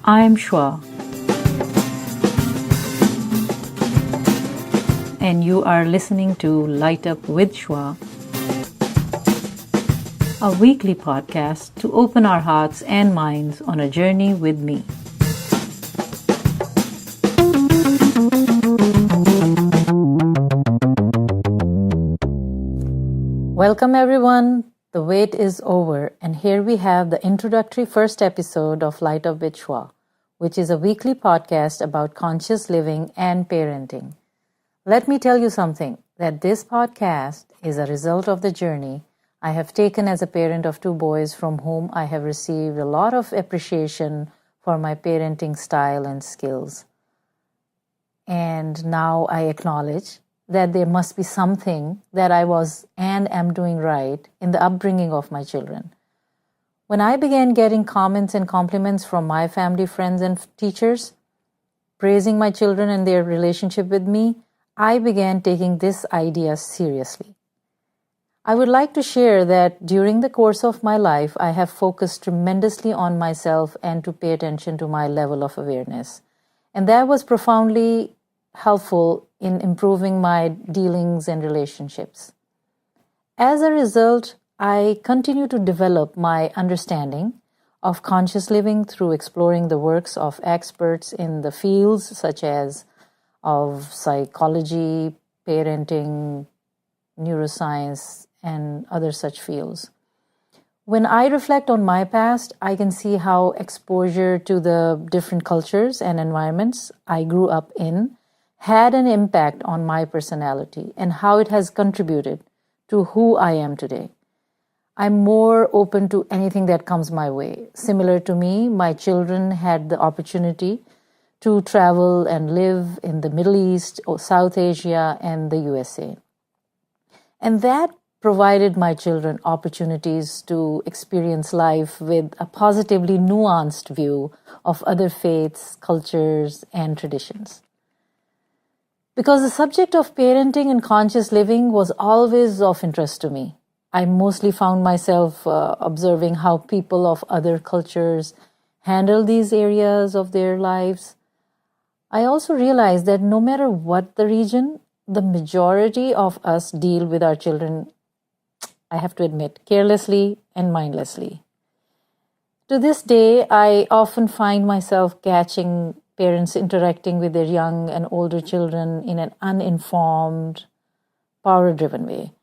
I'm Shua, and you are listening to Light Up with Shua, a weekly podcast to open our hearts and minds on a journey with me. Welcome everyone. The wait is over, and here we have the introductory first episode of Light Up with Shua, which is a weekly podcast about conscious living and parenting. Let me tell you something, that this podcast is a result of the journey I have taken as a parent of two boys from whom I have received a lot of appreciation for my parenting style and skills. And now I acknowledge that there must be something that I was and am doing right in the upbringing of my children. When I began getting comments and compliments from my family, friends, and teachers, praising my children and their relationship with me, I began taking this idea seriously. I would like to share that during the course of my life, I have focused tremendously on myself and to pay attention to my level of awareness. And that was profoundly helpful in improving my dealings and relationships. As a result, I continue to develop my understanding of conscious living through exploring the works of experts in the fields such as of psychology, parenting, neuroscience, and other such fields. When I reflect on my past, I can see how exposure to the different cultures and environments I grew up in had an impact on my personality and how it has contributed to who I am today. I'm more open to anything that comes my way. Similar to me, my children had the opportunity to travel and live in the Middle East, or South Asia, and the USA. And that provided my children opportunities to experience life with a positively nuanced view of other faiths, cultures, and traditions. Because the subject of parenting and conscious living was always of interest to me, I mostly found myself observing how people of other cultures handle these areas of their lives. I also realized that no matter what the region, the majority of us deal with our children, I have to admit, carelessly and mindlessly. To this day, I often find myself catching parents interacting with their young and older children in an uninformed, power-driven way.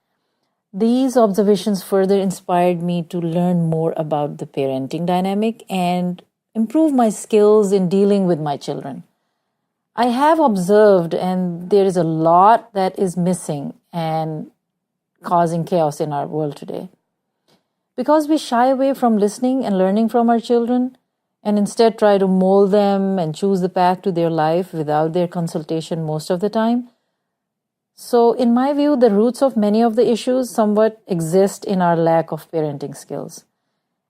These observations further inspired me to learn more about the parenting dynamic and improve my skills in dealing with my children. I have observed, and there is a lot that is missing and causing chaos in our world today. Because we shy away from listening and learning from our children, and instead try to mold them and choose the path to their life without their consultation most of the time. So, in my view, the roots of many of the issues somewhat exist in our lack of parenting skills.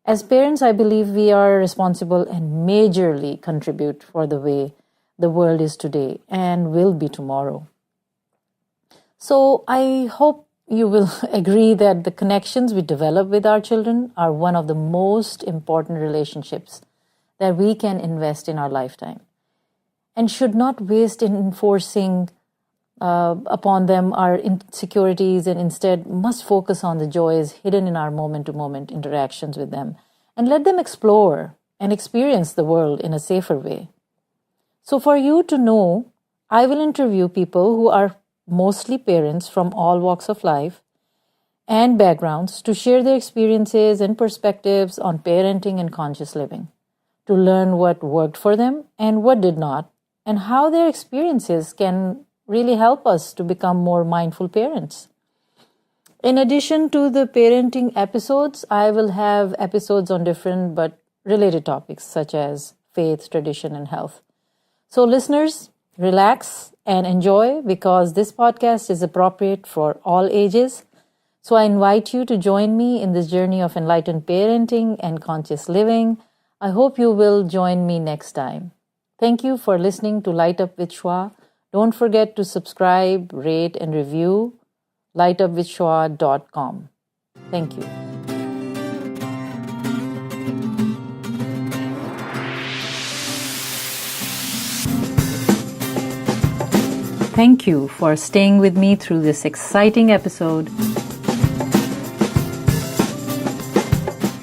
As parents, I believe we are responsible and majorly contribute for the way the world is today and will be tomorrow. So, I hope you will agree that the connections we develop with our children are one of the most important relationships that we can invest in our lifetime, and should not waste in enforcing upon them our insecurities, and instead must focus on the joys hidden in our moment-to-moment interactions with them and let them explore and experience the world in a safer way. So for you to know, I will interview people who are mostly parents from all walks of life and backgrounds to share their experiences and perspectives on parenting and conscious living, to learn what worked for them and what did not, and how their experiences can really help us to become more mindful parents. In addition to the parenting episodes, I will have episodes on different but related topics such as faith, tradition, and health. So listeners, relax and enjoy, because this podcast is appropriate for all ages. So I invite you to join me in this journey of enlightened parenting and conscious living. I hope you will join me next time. Thank you for listening to Light Up with Shua. Don't forget to subscribe, rate, and review LightupwithShua.com. Thank you. Thank you for staying with me through this exciting episode.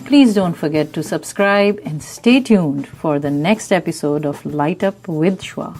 Please don't forget to subscribe and stay tuned for the next episode of Light Up with Shua.